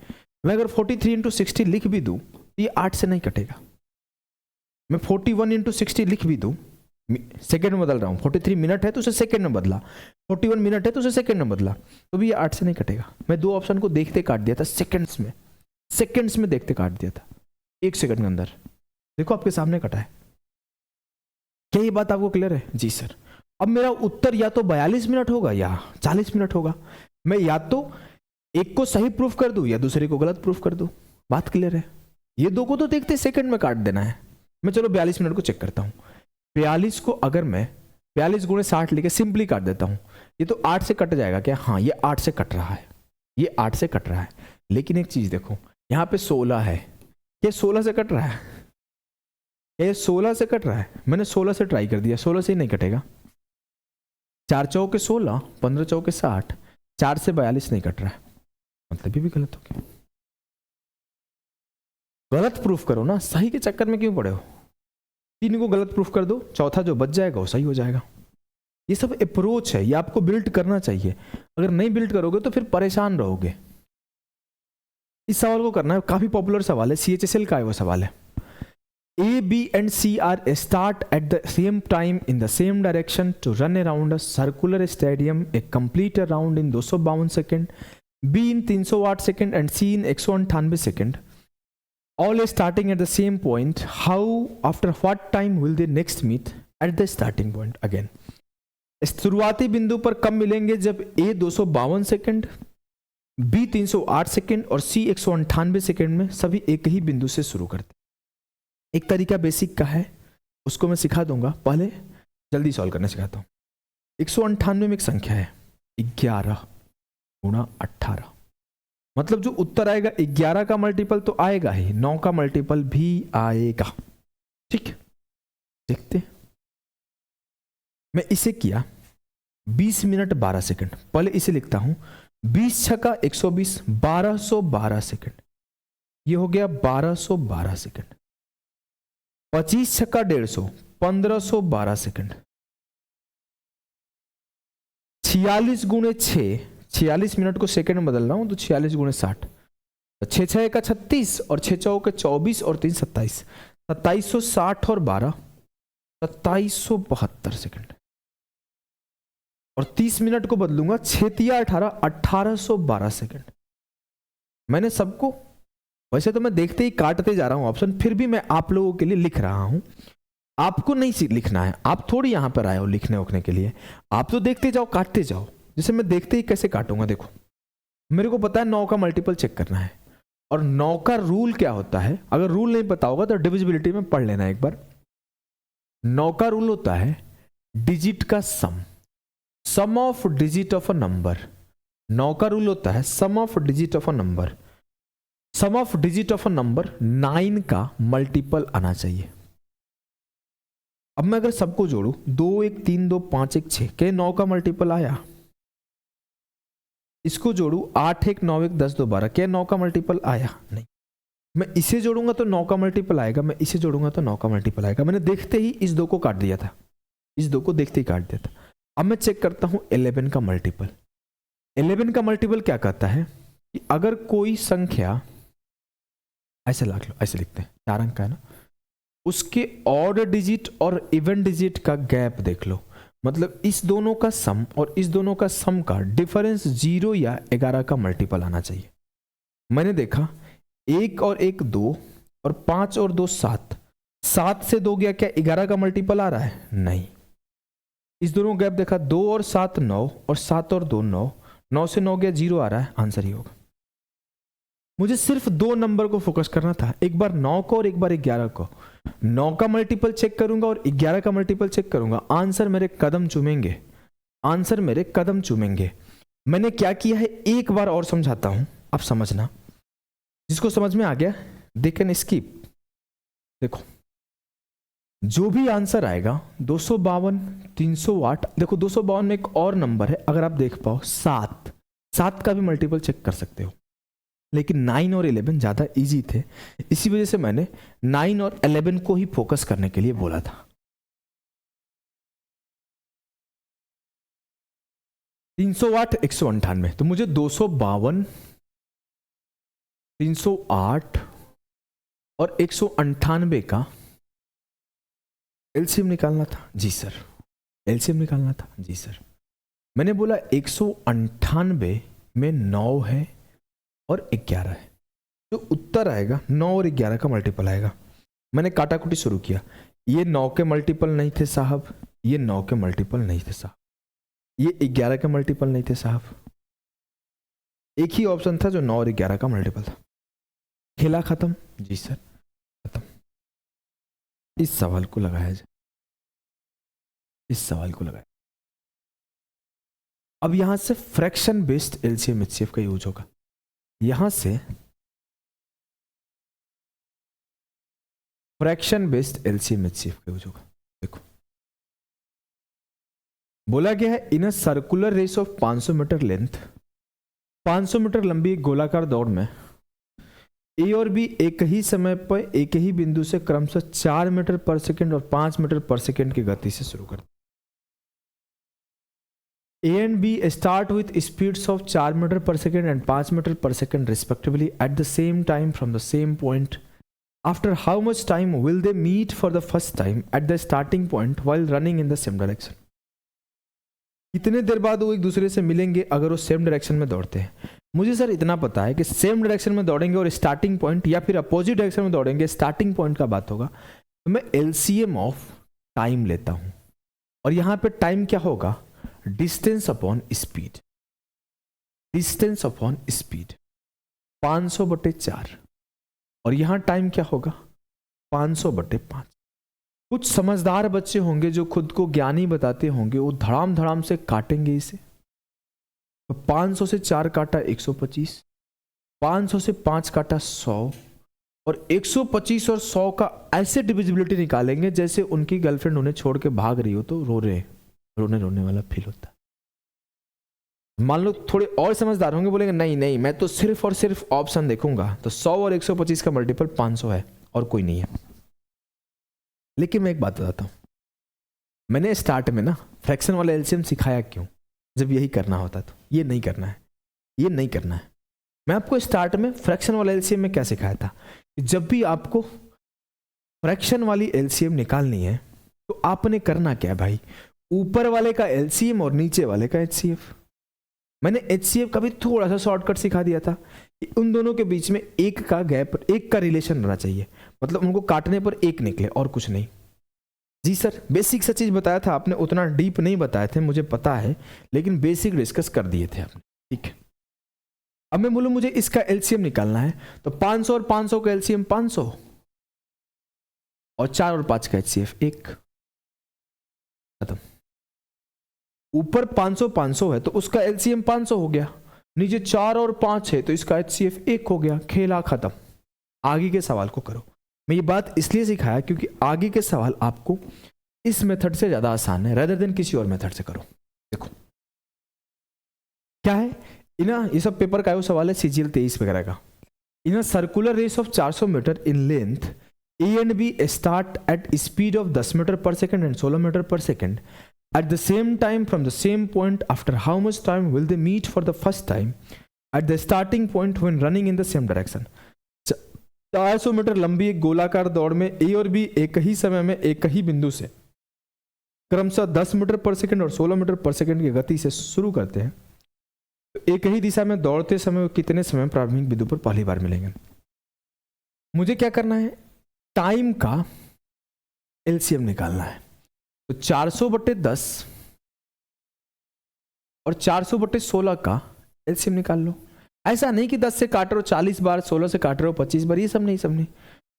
मैं अगर 43 × 60 लिख भी दूं तो ये 8 से नहीं कटेगा। मैं 41 × 60 लिख भी दूं, सेकंड में बदल रहा हूं, 43 मिनट है तो उसे सेकंड में बदला, 41 मिनट है तो उसे सेकंड में बदला, तो भी ये 8 से नहीं कटेगा। मैं 2 ऑप्शन को देखते काट दिया था, सेकंड्स में देखते काट दिया था, 1 सेकंड के अंदर। देखो आपके सामने कटा है। क्या ये बात आपको क्लियर है? जी सर। अब मेरा उत्तर या तो 42 मिनट होगा या 40 मिनट होगा। मैं या तो एक को सही प्रूफ कर दूं या दूसरे को गलत प्रूफ कर दूं। बात क्लियर है? ये दो को तो देखते सेकंड में काट देना है। मैं चलो 42 मिनट को चेक करता हूं। 42 को अगर मैं 42 गुणे 60 लेके सिंपली काट देता हूं, ये तो 8 से कट जाएगा क्या? हाँ, ये 8 से कट रहा है, ये 8 से कट रहा है। लेकिन एक चीज देखो, यहां पे 16 है, ये 16 से कट रहा है, ये 16 से कट रहा है। मैंने 16 से ट्राई कर दिया, 16 से ही नहीं कटेगा। 4 चौके 16, 15 चौके 60, 4 से 42 नहीं कट रहा है, मतलब ये भी गलत हो गया। गलत प्रूफ करो ना, सही के चक्कर में क्यों पड़े हो? 3 को गलत प्रूफ कर दो, चौथा जो बच जाएगा वो सही हो जाएगा। ये सब अप्रोच है, ये आपको बिल्ड करना चाहिए। अगर नहीं बिल्ड करोगे तो फिर परेशान रहोगे। इस सवाल को करना है, काफी पॉपुलर सवाल है, CHSL का है वो सवाल है। A, B and C are start at the same time in the same direction to run around a circular stadium. A complete a round in 252 second, B in 308 second and C in 198 second. All are starting at the same point. How, after what time will they next meet at the starting point again? शुरुआती बिंदु पर कब मिलेंगे? जब A 252 सेकेंड, B 308 सेकेंड और C 198 सेकेंड में सभी एक ही बिंदु से शुरू करते। एक तरीका बेसिक का है, उसको मैं सिखा दूंगा। पहले जल्दी सॉल्व करना सिखाता हूँ। 198 में एक संख्या है 11 गुणा 18, मतलब जो उत्तर आएगा 11 का मल्टीपल तो आएगा ही, 9 का मल्टीपल भी आएगा। ठीक, देखते हैं। मैं इसे किया 20 मिनट 12 सेकंड, पहले इसे लिखता हूं 20 छक्का 120, 1212 सेकंड, ये हो गया 1212 सेकंड। 25 छक्का 150, 1512 सेकंड। 46 गुणे 6, 46 मिनट को सेकंड में बदल रहा हूं तो 46 गुणे 60, 6 6 का 36 और 6 चौ के 24 और 3 27, 2760 और 12 2772 सेकंड। और 30 मिनट को बदलूंगा 6 तिया 18, 1812 सेकंड। मैंने सबको, वैसे तो मैं देखते ही काटते जा रहा हूं ऑप्शन, फिर भी मैं आप लोगों के लिए लिख रहा हूं। आपको नहीं लिखना है, आप थोड़ी यहां पर आए हो लिखने उखने के लिए, आप तो देखते जाओ काटते जाओ। जैसे मैं देखते ही कैसे काटूंगा, देखो मेरे को पता है 9 का मल्टीपल चेक करना है, और 9 का रूल क्या होता है, अगर रूल नहीं पता होगा तो डिविजिबिलिटी में पढ़ लेना एक बार। 9 का रूल होता है डिजिट का sum of digit of a number. 9 का रूल होता है sum of digit of a number. Sum of digit of a number 9 का मल्टीपल आना चाहिए। अब मैं अगर सबको जोड़ू 2 1 3 2 5 1 6, क्या 9 का मल्टीपल आया? इसको जोड़ू 8 1 9 1 10 2 12, क्या 9 का मल्टीपल आया? नहीं। मैं इसे जोड़ूंगा तो 9 का मल्टीपल आएगा, मैं इसे जोड़ूंगा तो 9 का मल्टीपल आएगा। मैंने देखते ही इस 2 को काट दिया था, इस 2 को देखते ही काट दिया था। अब मैं चेक करता हूं 11 का मल्टीपल। 11 का मल्टीपल क्या कहता है कि अगर कोई संख्या, ऐसे लाख लो, ऐसे लिखते हैं, 4 अंक का है ना, उसके ऑड डिजिट और इवन डिजिट का गैप देख लो, मतलब इस दोनों का सम और इस दोनों का सम का डिफरेंस 0 या 11 का मल्टीपल आना चाहिए। मैंने देखा 1 और 1 2 और 5 और 2 7, 7 से 2 गया, क्या 11 का मल्टीपल आ रहा है? नहीं। इस दोनों गैप देखा 2 और 7 9 और 7 और 2 9, 9 से 9 गया 0 आ रहा है, आंसर ही होगा। मुझे सिर्फ 2 नंबर को फोकस करना था, एक बार 9 को और एक बार 11 को। 9 का मल्टीपल चेक करूंगा और 11 का मल्टीपल चेक करूंगा, आंसर मेरे कदम चूमेंगे, आंसर मेरे कदम चूमेंगे। मैंने क्या किया है एक बार और समझाता हूं, आप समझना। जिसको समझ में आ गया दे कैन स्किप। देखो जो भी आंसर आएगा 252 308, देखो 252 में एक और नंबर है, अगर आप देख पाओ 7 का भी मल्टीपल चेक कर सकते हो, लेकिन 9 और 11 ज्यादा इजी थे, इसी वजह से मैंने 9 और 11 को ही फोकस करने के लिए बोला था। 308 198, तो मुझे 252 308 और 198 का एलसीएम निकालना था। जी सर, एलसीएम निकालना था। जी सर, मैंने बोला 198 में 9 है और 11 है, तो उत्तर आएगा 9 और 11 का मल्टीपल आएगा। मैंने काटाकुटी शुरू किया, ये 9 के मल्टीपल नहीं थे साहब, ये 9 के मल्टीपल नहीं थे साहब, ये 11 के मल्टीपल नहीं थे साहब, एक ही ऑप्शन था जो 9 और 11 का मल्टीपल था। खेला खत्म। जी सर खत्म। इस सवाल को लगाया जाए, इस सवाल को लगाया। अब यहां से फ्रैक्शन बेस्ड एलसीएम एचसीएफ का यूज होगा। यहां से फ्रैक्शन बेस्ड एलसीएम एचसीएफ का यूज होगा। देखो बोला गया है in a circular race of 500 metre length, 500 metre लंबी गोलाकार दौड़ में ए और बी एक ही समय पर एक ही बिंदु से क्रमशः 4 मीटर पर सेकंड और 5 मीटर पर सेकंड की गति से शुरू करते। A and B start with speeds of 4 meter per second and 5 meter per second respectively at the same time from the same point. After how much time will they meet for the first time at the starting point while running in the same direction? कितने देर बाद वो एक दूसरे से मिलेंगे अगर वो सेम डायरेक्शन में दौड़ते हैं? मुझे सर इतना पता है कि सेम डायरेक्शन में दौड़ेंगे और स्टार्टिंग पॉइंट या फिर अपोजिट डायरेक्शन में दौड़ेंगे, स्टार्टिंग पॉइंट का बात होगा, तो मैं एलसीएम ऑफ टाइम लेता हूं, और यहां पे टाइम क्या होगा? Distance upon speed, distance upon speed 500/4, और यहां टाइम क्या होगा? 500/5। कुछ समझदार बच्चे होंगे जो खुद को ज्ञानी बताते होंगे, वो धड़ाम धड़ाम से काटेंगे इसे। तो 500 से 4 काटा 125, 500 से 5 काटा 100, और 125 और 100 का ऐसे डिविजिबिलिटी निकालेंगे जैसे उनकी गर्लफ्रेंड उन्हें छोड़ के भाग रही हो तो रोने वाला फील होता है। मान लो थोड़े और समझदार होंगे, बोलेंगे नहीं नहीं मैं तो सिर्फ और सिर्फ ऑप्शन देखूंगा, तो 100 और 125 का मल्टीपल 500 है और कोई नहीं है। लेकिन मैं एक बात बताता हूं, मैंने स्टार्ट में ना फ्रैक्शन वाला एलसीएम सिखाया क्यों? जब यही करना होता तो ये नहीं करना है, ये नहीं करना है। मैं आपको स्टार्ट में फ्रैक्शन वाला एलसीएम में क्या सिखाया था कि जब भी आपको फ्रैक्शन वाली एलसीएम निकालनी है तो आपने करना क्या है भाई, ऊपर वाले का एलसीएम और नीचे वाले का एचसीएफ। मैंने एचसीएफ का भी थोड़ा सा शॉर्टकट सिखा दिया था कि उन दोनों के बीच में एक का गैप, एक का रिलेशन रहना चाहिए, मतलब उनको काटने पर एक निकले और कुछ नहीं। जी सर, बेसिक सा चीज बताया था आपने, उतना डीप नहीं बताए थे मुझे पता है, लेकिन बेसिक डिस्कस कर दिए थे आपने, ठीक है। अब मैं बोलूं मुझे इसका एलसीएम निकालना है, तो 500 और 500 का एलसीएम 500 और 4 और 5 का एचसीएफ 1, खत्म। ऊपर 500 500 है तो उसका एलसीएम 500 हो गया, नीचे 4 और 5 है तो इसका एचसीएफ 1 हो गया, खेला खत्म। आगे के सवाल को करो। मैं ये बात इसलिए सिखाया क्योंकि आगे के सवाल आपको इस मेथड से ज्यादा आसान है रेदर देन किसी और मेथड से करो। देखो क्या है इना, ये सब पेपर का सवाल है CGL 23 वगैरह का। In a circular race of 400 metre in length A and B start at speed of 10 metre per second and 16 metre per second at the same time from the same point. After how much time will they meet for the first time at the starting point when running in the same direction? 400 metre लंबी एक गोलाकार दौड़ में A और B एक ही समय में एक ही बिंदु से क्रमशः 10 मीटर पर सेकेंड और 16 मीटर पर सेकेंड की गति से शुरू करते हैं, तो एक ही दिशा में दौड़ते समय कितने समय प्रारंभिक बिंदु पर पहली बार मिलेंगे? मुझे क्या करना है, टाइम का एलसीएम निकालना है। तो 400/10 और 400/16 का एलसीएम निकाल लो। ऐसा नहीं कि 10 से काट रहे हो 40 बार, 16 से काट रहे हो 25 बार, ये सब नहीं।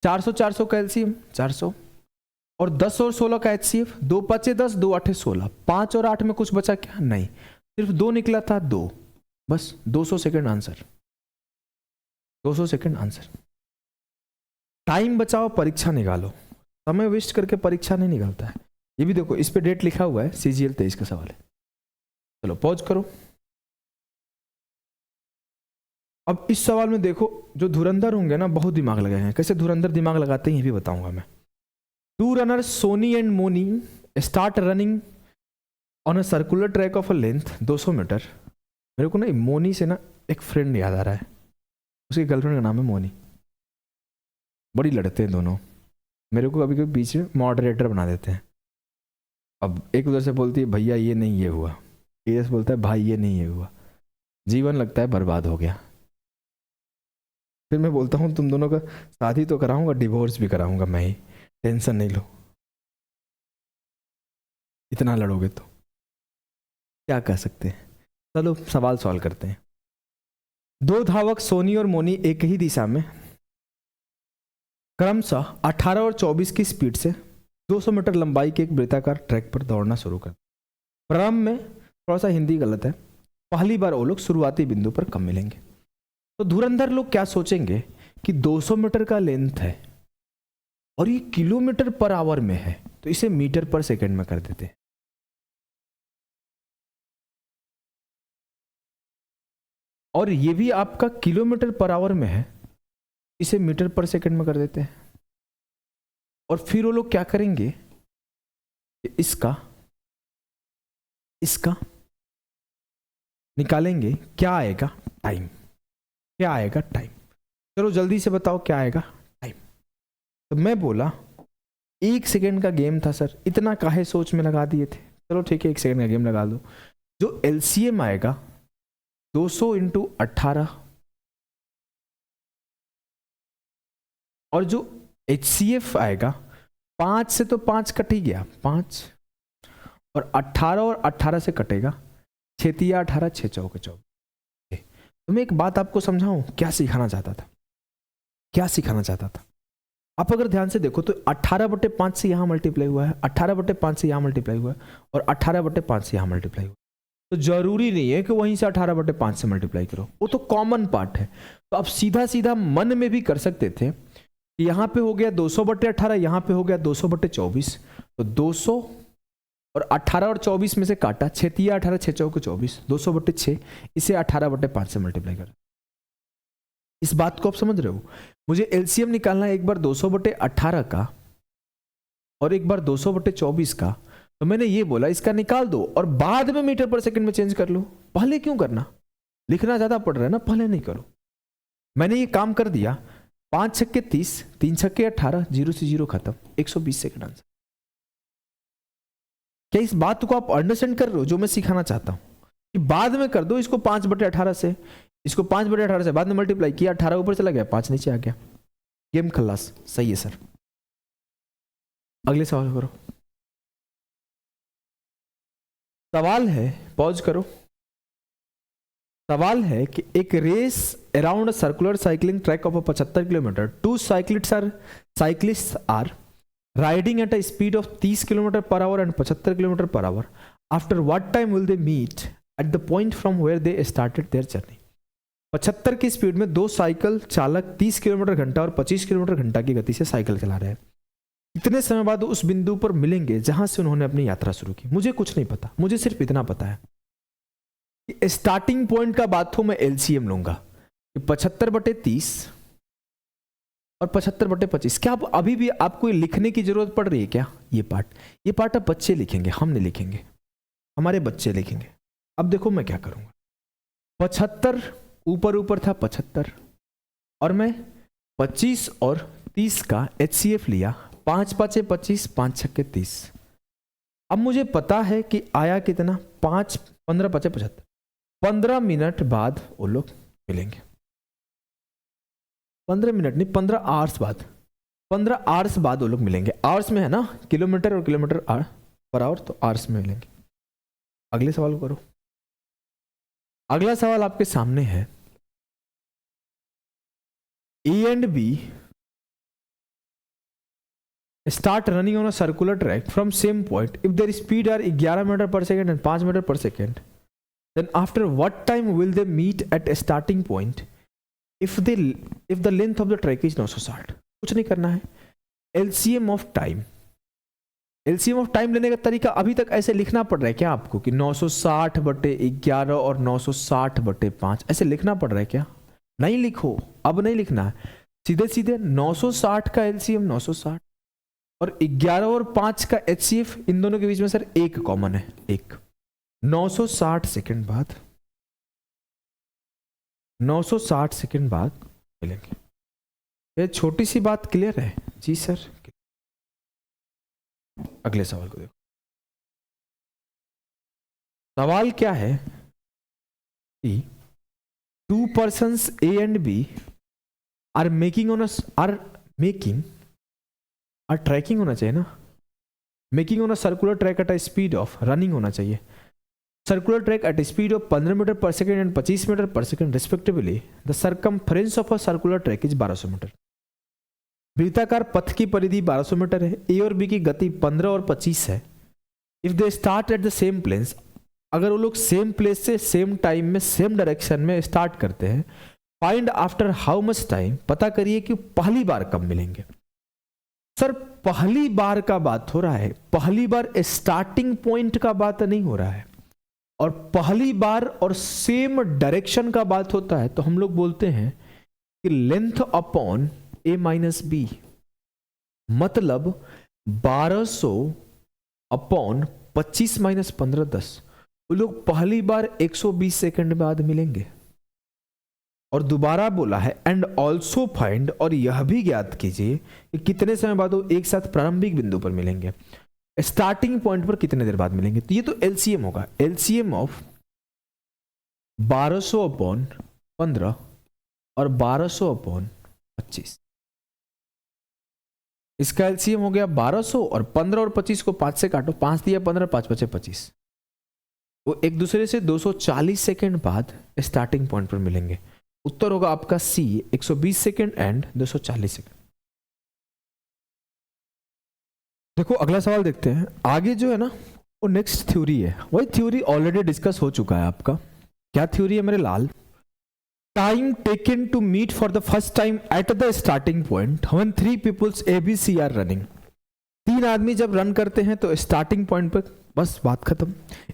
400 का एलसीएम 400 और 10 और 16 का एचसीएफ, 2 5 10, 2 8 16, 5 और 8 में कुछ बचा क्या? नहीं, सिर्फ 2 निकला था, 2, बस 200 second answer, 200 second answer. Time बचाओ, परीक्षा निकालो, समय वेस्ट करके परीक्षा नहीं निकालता है। ये भी देखो इस पे डेट लिखा हुआ है, CGL 23 का सवाल है। चलो पॉज करो। अब इस सवाल में देखो जो धुरंधर होंगे ना बहुत दिमाग लगाएंगे। कैसे धुरंधर दिमाग लगाते हैं ये भी बताऊंगा मैं। 2 runners Soni and Moni start running on a circular track of a length 200 metre. मेरे को ना मोनी से ना एक फ्रेंड याद आ रहा है, उसकी गर्लफ्रेंड का नाम है मोनी, बड़ी लड़ते हैं दोनों, मेरे को कभी कभी बीच में मॉडरेटर बना देते हैं। अब एक उधर से बोलती है भैया ये नहीं ये हुआ, एक बोलता है भाई ये नहीं ये हुआ, जीवन लगता है बर्बाद हो गया। फिर मैं बोलता हूँ तुम दोनों का शादी तो कराऊंगा, डिवोर्स भी कराऊंगा मैं ही, टेंशन नहीं लो। इतना लड़ोगे तो क्या कह सकते हैं। चलो सवाल सॉल्व करते हैं। 2 धावक सोनी और मोनी एक ही दिशा में क्रमशः 18 और 24 की स्पीड से 200 मीटर लंबाई के एक वृत्ताकार ट्रैक पर दौड़ना शुरू कर। प्रारंभ में थोड़ा सा हिंदी गलत है, पहली बार वो लोग शुरुआती बिंदु पर कम मिलेंगे। तो धुरंधर लोग क्या सोचेंगे कि 200 मीटर का लेंथ है और ये किलोमीटर पर आवर में है, तो इसे मीटर पर सेकंड में कर देते हैं। और ये भी आपका किलोमीटर पर आवर में है, इसे मीटर पर सेकंड में कर देते हैं। और फिर वो लोग क्या करेंगे, इसका निकालेंगे, क्या आएगा टाइम, क्या आएगा टाइम। चलो जल्दी से बताओ क्या आएगा टाइम। तो मैं बोला 1 सेकेंड का गेम था सर, इतना काहे सोच में लगा दिए थे। चलो ठीक है 1 सेकेंड का गेम लगा दो। जो एलसीएम आएगा 200 × 18 और जो HCF आएगा 5 से तो 5 कट ही गया, 5 और 18 और 18 से कटेगा 6 × 18, 6 × 4 = 24। तो मैं एक बात आपको समझाऊं, क्या सिखाना चाहता था, आप अगर ध्यान से देखो तो 18/5 से यहाँ मल्टीप्लाई हुआ है, 18/5 से यहाँ मल्टीप्लाई हुआ है और 18/5 से यहाँ मल्टीप्लाई हुआ है। तो जरूरी नहीं है कि वहीं से 18/5 से मल्टीप्लाई करो, वो तो कॉमन पार्ट है। तो आप सीधा सीधा मन में भी कर सकते थे कि यहाँ पे हो गया 200/18, यहाँ पे हो गया 200/24, तो 200 और 18 और 24 में से काटा, 6 18 6 चौके 24, 200/6, इसे 18/5 से मल्टीप्लाई करें। इस बात को आप समझ रहे हो? मुझे एलसीएम निकालना है एक बार 200/18 का और एक बार 200/24 का, तो मैंने ये बोला इसका निकाल दो और बाद में मीटर पर सेकंड में चेंज कर लो। पहले क्यों करना? लिखना ज्यादा पड़ रहा है ना, पहले नहीं करो। मैंने ये काम कर दिया, 5 छक्के 30, 3 छक्के 18, 0 से 0 खत्म, 120 सेकंड आंसर। क्या इस बात को आप अंडरस्टैंड कर रहे हो जो मैं सिखाना चाहता हूं? कि बाद में कर दो इसको 5/18 से, इसको 5/18 से बाद में मल्टीप्लाई किया, 18 ऊपर चला गया, 5 नीचे आ गया, गेम खल्लास। सही है सर। अगले सवाल करो। सवाल है, पॉज करो। सवाल है कि एक race around circular cycling track of 75 kilometre, two cyclists are riding at a speed of 30 kilometre per hour and 75 kilometre per hour. After what time will they meet at the point from where they started their journey. 75 की स्पीड में दो साइकिल चालक 30 किलोमीटर घंटा और 25 किलोमीटर घंटा की गति से साइकिल चला रहे हैं। इतने समय बाद उस बिंदु पर मिलेंगे जहां से उन्होंने अपनी यात्रा शुरू की। मुझे कुछ नहीं पता, मुझे सिर्फ इतना पता है कि स्टार्टिंग पॉइंट का बात हो, मैं एलसीएम लूंगा 75/30 और 75/25। क्या आप अभी भी आपको लिखने की जरूरत पड़ रही है क्या? ये पार्ट अब बच्चे लिखेंगे, हम नहीं लिखेंगे, हमारे बच्चे लिखेंगे। अब देखो मैं क्या करूंगा। 75 ऊपर था 75 और मैं 25 और 30 का HCF लिया, 5 5 25, 5 6 30। अब मुझे पता है कि आया कितना, 5 15 5 75। 15 मिनट बाद वो लोग मिलेंगे। 15 मिनट नहीं, 15 आवर्स बाद, 15 आवर्स बाद वो लोग मिलेंगे। आवर्स में है ना, किलोमीटर और किलोमीटर पर आवर, तो आवर्स में मिलेंगे। अगले सवाल करो। अगला सवाल आपके सामने है, A and B start running on a circular track from same point if their speed are 11 meter per second and 5 meter per second, then after what time will they meet at a starting point if the length of the track is 960। कुछ नहीं करना है, LCM of time लेने का तरीका अभी तक ऐसे लिखना पड़ रहा है क्या आपको कि 960/11 और 960/5 ऐसे लिखना पड़ रहा है क्या? नहीं लिखो, अब नहीं लिखना है, सीधे सीधे 960 का LCM 960 और 11 और 5 का HCF, इन दोनों के बीच में सर एक कॉमन है, एक। 960 सेकंड बाद, 960 सेकंड बाद मिलेंगे। ये छोटी सी बात क्लियर है? जी सर। अगले सवाल को देखो। सवाल क्या है कि 2 persons A and B are making tracking होना चाहिए ना, making on a circular track at a speed of, running होना चाहिए, circular track at speed of 15 metre per second and 25 metre per second respectively. The circumference of a circular track is 1200 metre. वृत्ताकार पथ की परिधि 1200 मीटर है। ए और बी की गति 15 और 25 है। If they start at the same place, अगर वो लोग सेम प्लेस से सेम टाइम में सेम डायरेक्शन में स्टार्ट करते हैं, find after how much time, पता करिए कि पहली बार कब मिलेंगे। सर पहली बार का बात हो रहा है, पहली बार स्टार्टिंग पॉइंट का बात नहीं हो रहा है। और पहली बार और सेम डायरेक्शन का बात होता है तो हम लोग बोलते हैं कि length upon A minus B, मतलब 1200 अपॉन 25 माइनस 15 10। वो लोग पहली बार 120 सेकंड बाद मिलेंगे। और दोबारा बोला है एंड ऑल्सो फाइंड, और यह भी ज्ञात कीजिए कि कितने समय बाद वो एक साथ प्रारंभिक बिंदु पर मिलेंगे, स्टार्टिंग पॉइंट पर कितने देर बाद मिलेंगे। तो ये तो एलसीएम होगा, एलसीएम ऑफ 1200 अपॉन 15 और 1200 अपॉन 25। इसका एलसीएम हो गया 1200 और 15 और 25 को 5 से काटो, 5 दिया 15, 5 बचे 25। वो एक दूसरे से 240 सेकेंड बाद स्टार्टिंग पॉइंट पर मिलेंगे। उत्तर होगा आपका सी, 120 सेकेंड एंड 240 सेकेंड। देखो अगला सवाल देखते हैं। आगे जो है ना वो नेक्स्ट थ्योरी है, वही थ्योरी ऑलरेडी डिस्कस हो चुका है आपका। क्या थ्योरी है मेरे लाल? Time taken to meet for the first time at the starting point when 3 peoples ABC are running. 3 आदमी जब रन करते हैं तो स्टार्टिंग पॉइंट पर, बस बात खत्म।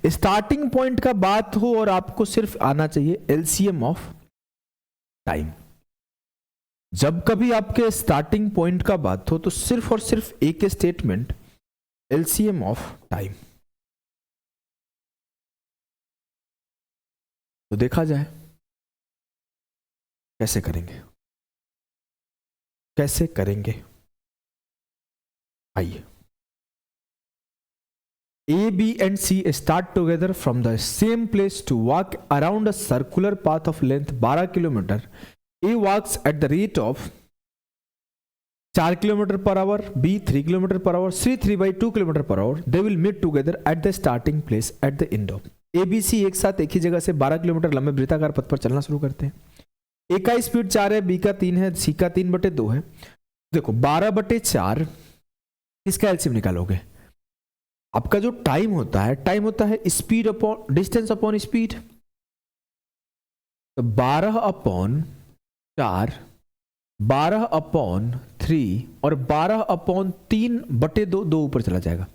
स्टार्टिंग पॉइंट का बात हो और आपको सिर्फ आना चाहिए LCM ऑफ टाइम। जब कभी आपके स्टार्टिंग पॉइंट का बात हो तो सिर्फ और सिर्फ एक स्टेटमेंट, LCM ऑफ टाइम। तो देखा जाए कैसे करेंगे, कैसे करेंगे। आइए, A, B and C start together from the same place to walk around a circular path of length 12 kilometre. A walks at the rate of 4 kilometre per our, B 3 kilometre per our, C 3/2 kilometre per our. They will meet together at the starting place at the end of। A, B, C एक साथ एक ही जगह से 12 किलोमीटर लंबे वृत्ताकार पथ पर चलना शुरू करते हैं। A का स्पीड 4 है, B का 3 है, C का 3/2 है। देखो 12/4 इसका एलसीएम निकालोगे, आपका जो टाइम होता है speed upon distance upon speed. तो 12/4, 12/3 और 12/3/2 दो ऊपर चला जाएगा।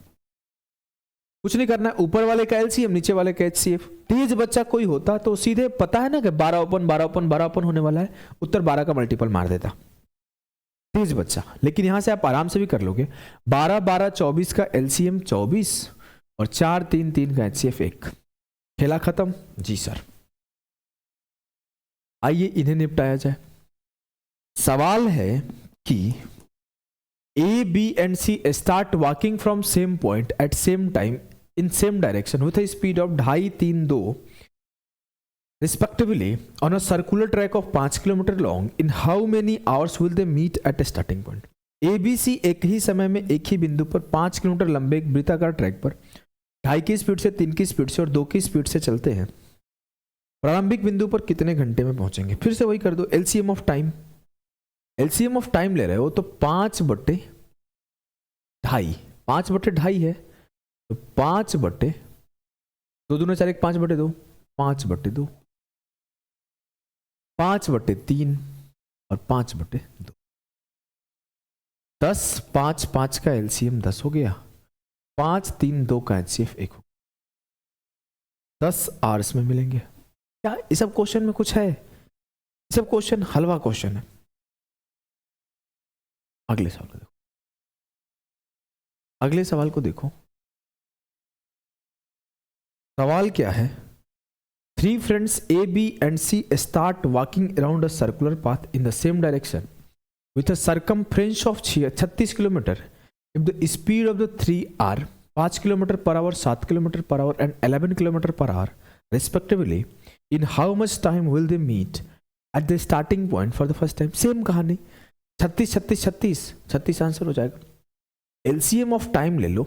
कुछ नहीं करना है, ऊपर वाले का एलसीएम नीचे वाले का एचसीएफ। तेज बच्चा कोई होता तो सीधे पता है ना कि 12/12/12 होने वाला है, उत्तर 12 का मल्टीपल मार देता तेज बच्चा। लेकिन यहां से आप आराम से भी कर लोगे। 12/12/24 का एलसीएम 24 और 4/3/3 का एचसीएफ 1। खेला खत्म जी सर। आइए इन्हें निपटाया जाए। सवाल है कि A, B and C start walking from same point at same time in same direction with a speed of 2.5-3-2 respectively on a circular track of 5 kilometre long. In how many hours will they meet at a starting point? A, B, C एक ही समय में एक ही बिंदु पर 5 किलोमीटर लंबे एक वृत्ताकार ट्रैक पर 2.5 की स्पीड से, 3 की स्पीड से और 2 की स्पीड से चलते हैं। प्रारंभिक बिंदु पर कितने घंटे में पहुंचेंगे? फिर से वही कर दो, LCM of time. LCM of time ले रहे हो तो 5/2, 5/2 है तो 5/2 दूना 4 1 5/2, 5/2, 5/3 और 5/2। 10 5 5 का एलसीएम 10 हो गया, 5 3 2 का एचसीएफ 1 हो गया। 10 आवर्स में मिलेंगे। क्या इस सब क्वेश्चन में कुछ है? इस सब क्वेश्चन हलवा क्वेश्चन है। अगले सवाल को देखो, अगले सवाल को देखो। सवाल क्या है? 3 friends A, B and C start walking around a circular path in the same direction with a circumference of 36 kilometre if the speed of the 3 are 5 kilometre per our, 7 kilometre per our and 11 kilometre per our respectively, in how much time will they meet at the starting point for the first time? Same कहानी, 36 36 36 36 आंसर हो जाएगा। एलसीएम ऑफ टाइम ले लो।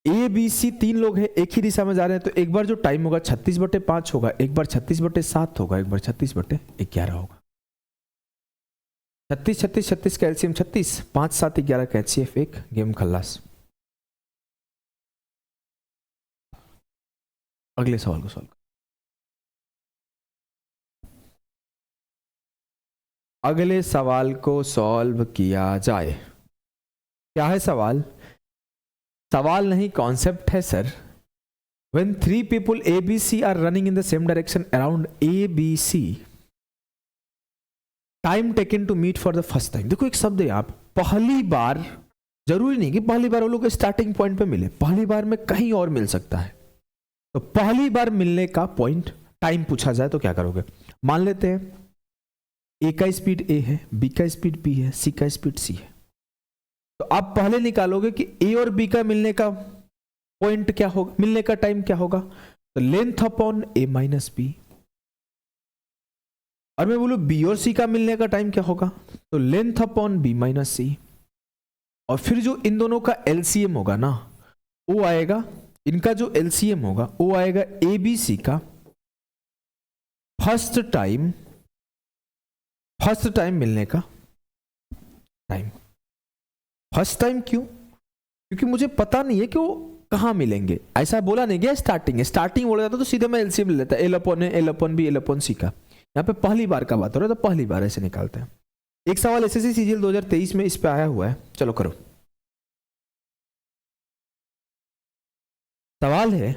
ए बी सी 3 लोग हैं, एक ही दिशा में जा रहे हैं, तो एक बार जो टाइम होगा 36/5 होगा, एक बार 36/7 होगा, एक बार 36/11 होगा। 36 36 36 का एलसीएम 36, 5 7 11 का एचसीएफ 1। गेम खल्लास। अगले सवाल को सॉल्व। अगले सवाल को सॉल्व किया जाए। क्या है सवाल? सवाल नहीं कॉन्सेप्ट है sir. When 3 people A, B, C are running in the same direction around A, B, C, time taken to meet for the first time। देखो एक शब्द है यहाँ, पहली बार। जरूरी नहीं कि पहली बार वो लोग स्टार्टिंग पॉइंट पे मिले, पहली बार में कहीं और मिल सकता है। तो पहली बार मिलने का पॉइंट टाइम पूछा जाए तो क्या करोगे? मान लेते हैं ए का स्पीड ए है, बी का स्पीड बी है, सी का स्पीड सी है। तो आप पहले निकालोगे कि ए और बी का मिलने का पॉइंट क्या होगा, मिलने का टाइम क्या होगा। तो लेंथ अपॉन ए माइनस बी। और मैं बोलूं बी और सी का मिलने का टाइम क्या होगा, तो लेंथ अपॉन बी माइनस सी। और फिर जो इन दोनों का एलसीएम होगा ना, वो आएगा, इनका जो एलसीएम होगा वो आएगा ए बी सी का फर्स्ट टाइम मिलने का टाइम। फर्स्ट टाइम क्यों? क्योंकि मुझे पता नहीं है कि वो कहाँ मिलेंगे। ऐसा बोला नहीं गया स्टार्टिंग बोला जाता तो सीधे मैं एलसीएम ले लेता, L upon A, L upon B, L upon C का। यहाँ पे पहली बार का बात हो रहा है तो पहली बार ऐसे निकालते हैं। एक सवाल एसएससी सीजीएल 2023 में इस पे आया हुआ है, चलो करो। सवाल है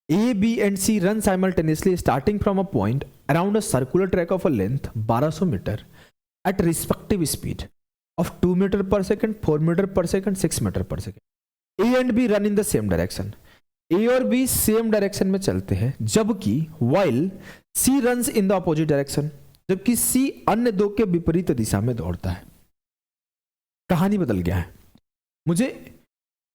A, B and C run simultaneously starting from a point around a circular track of a length 1200 meter at respective speed of 2 meter per second, 4 meter per second, 6 meter per second. A and B run in the same direction. A और B सेम डायरेक्शन में चलते हैं, जबकि while C runs in the opposite direction, जबकि C अन्य दो के विपरीत दिशा में दौड़ता है। कहानी बदल गया है। मुझे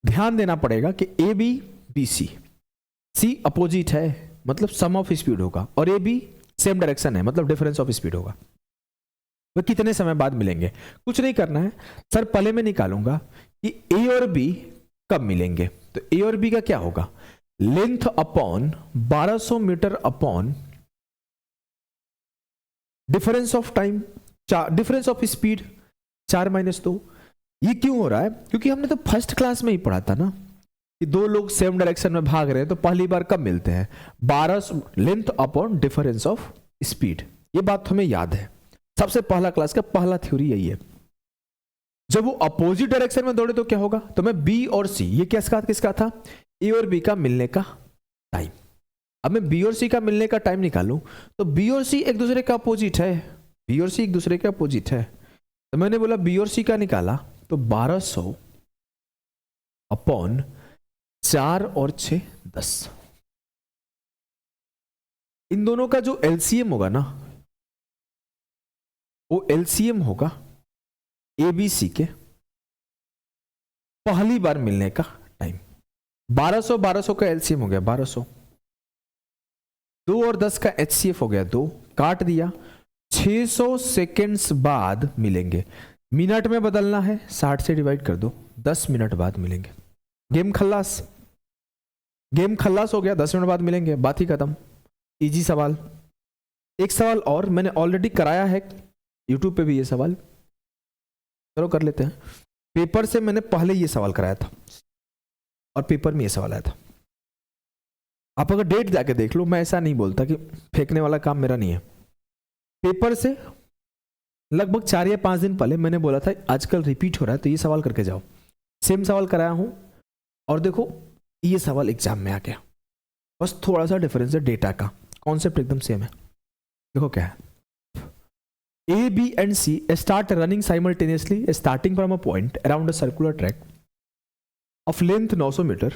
ध्यान देना पड़ेगा कि A B B C opposite है मतलब सम ऑफ स्पीड होगा, और ए बी सेम डायरेक्शन है मतलब डिफरेंस ऑफ स्पीड होगा। वे कितने समय बाद मिलेंगे? कुछ नहीं करना है सर, पहले मैं निकालूंगा कि ए और बी कब मिलेंगे। तो ए और बी का क्या होगा? Length upon 1200 metre upon difference of time, difference of speed 4 - 2। ये क्यों हो रहा है? क्योंकि हमने तो फर्स्ट क्लास में ही पढ़ा था ना कि दो लोग सेम डायरेक्शन में भाग रहे हैं तो पहली बार कब मिलते हैं? 1200 length upon difference of speed. ये बात हमें याद है, सबसे पहला क्लास का पहला थ्योरी यही है। जब वो अपोजिट डायरेक्शन में दौड़े तो क्या होगा? तो मैं बी और सी, ये किसका था? ए और बी का मिलने का टाइम। अब मैं बी और सी का मिलने का टाइम निकालूं तो बी और सी एक दूसरे का अपोजिट है, बी और सी एक दूसरे का अपोजिट है। तो मैंने बोला बी और सी का निकाला तो 1200 अपॉन 4 और 6 10। इन दोनों का जो एलसीएम होगा ना, वो एलसीएम होगा ए बी सी के पहली बार मिलने का टाइम। 1200 का एलसीएम हो गया 1200, 2 और 10 का एचसीएफ हो गया 2, काट दिया। 600 सेकेंड्स बाद मिलेंगे। मिनट में बदलना है, 60 से डिवाइड कर दो, 10 मिनट बाद मिलेंगे। गेम खल्लास हो गया, 10 मिनट बाद मिलेंगे, बात ही खत्म। इजी सवाल। एक सवाल और मैंने ऑलरेडी कराया है यूट्यूब पे भी ये सवाल, चलो कर लेते हैं। पेपर से मैंने पहले ये सवाल कराया था और पेपर में ये सवाल आया था। आप अगर डेट जाके देख लो, मैं ऐसा नहीं बोलता कि फेंकने वाला काम मेरा नहीं है। पेपर से लगभग 4 या 5 दिन पहले मैंने बोला था आजकल रिपीट हो रहा है तो ये सवाल करके जाओ। सेम सवाल कराया हूं और देखो ये सवाल एग्जाम में आ गया। बस थोड़ा सा डिफरेंस है डेटा का, कॉन्सेप्ट एकदम सेम है। देखो क्या है, A, B and C start running simultaneously starting from a point around a circular track of length 900 meter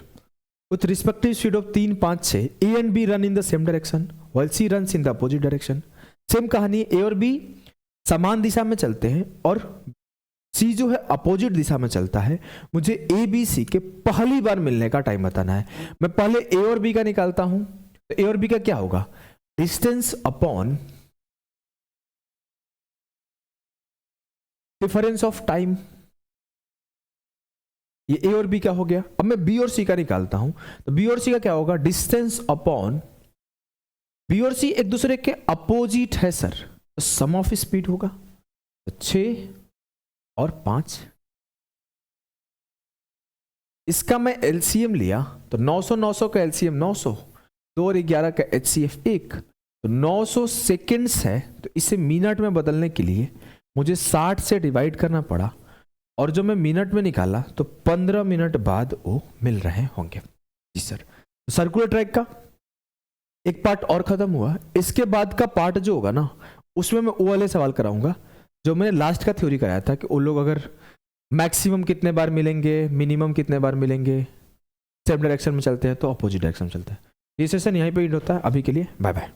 with respective speed of 3, 5, 6. A and B run in the same direction while C runs in the opposite direction. Same कहानी, A और B समान दिशा में चलते हैं और C जो है अपोजिट दिशा में चलता है। मुझे A, B, C के पहली बार मिलने का टाइम बताना है। मैं पहले A और B का निकालता हूं तो A और B का क्या होगा? Distance upon difference of time. ये A और B का हो गया। अब मैं B और C का निकालता हूं तो B और C का क्या होगा? डिस्टेंस अपॉन, B और C एक दूसरे के अपोजिट है सर, तो सम ऑफ स्पीड होगा। तो 6 और 5, इसका मैं एलसीएम लिया तो 900 का एलसीएम 900, 2 और 11 का एचसीएफ 1, तो 900 सेकेंड्स है। तो इसे मिनट में बदलने के लिए मुझे 60 से डिवाइड करना पड़ा और जो मैं मिनट में निकाला तो 15 मिनट बाद वो मिल रहे होंगे। जी सर। तो सर्कुलर ट्रैक का एक पार्ट और खत्म हुआ। इसके बाद का पार्ट जो होगा ना, उसमें मैं वो वाले सवाल कराऊंगा जो मैंने लास्ट का थ्योरी कराया था कि वो लोग अगर मैक्सिमम कितने बार मिलेंगे, मिनिमम कितने बार मिलेंगे, सेम डायरेक्शन में चलते हैं तो अपोजिट डायरेक्शन में चलते हैं। ये सेशन यहीं पे एंड होता है। अभी के लिए बाय बाय।